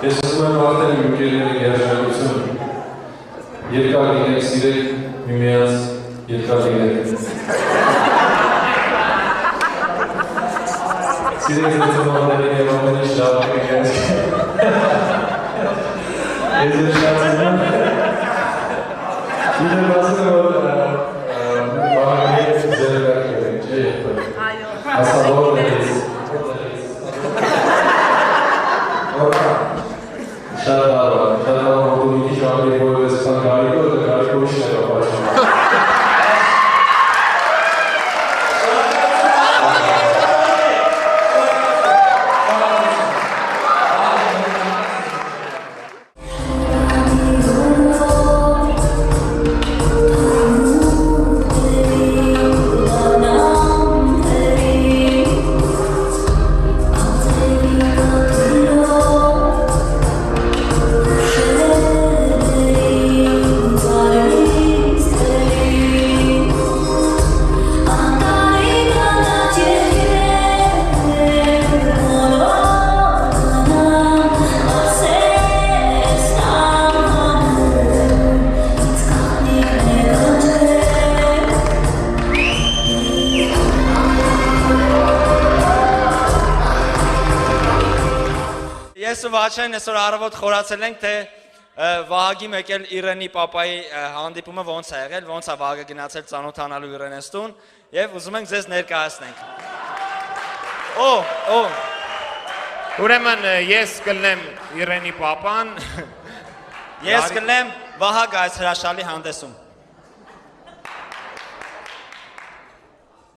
Ես ուզում եմ արդեն իմ ընկերների երաժշտություն երկար լինեք, սիրեք միմյանց երկար լինեք։ Սիրեք ձեզ ծնողներին և ամեն ինչ լավ եկեք։ Ես ես շարժում եմ։ Իդեմ ասում եմ, որ վահագնից ձերվակ եղեք, չէ եղբեր։ Ասաբոր ես։ Շատ լավ, որ մի քիչ ավելի որպես քան Գարիկով, դա Գարիկովի շնորհիվ ապաչում։ Ես ու Վաչեն այսօր առավոտ խորացել ենք, թե Վահագի եկել Իրենի պապայի հանդիպումը ոնց է եղել, ոնց է Վահագը գնացել ծանոթանալու Իրենեստուն և ուզում ենք ձեզ ներկայացնենք։ Ուրեմն ես կլնեմ Իրենի պապան։ Ես կլնեմ Վահագը այս հրաշալի հանդեսում։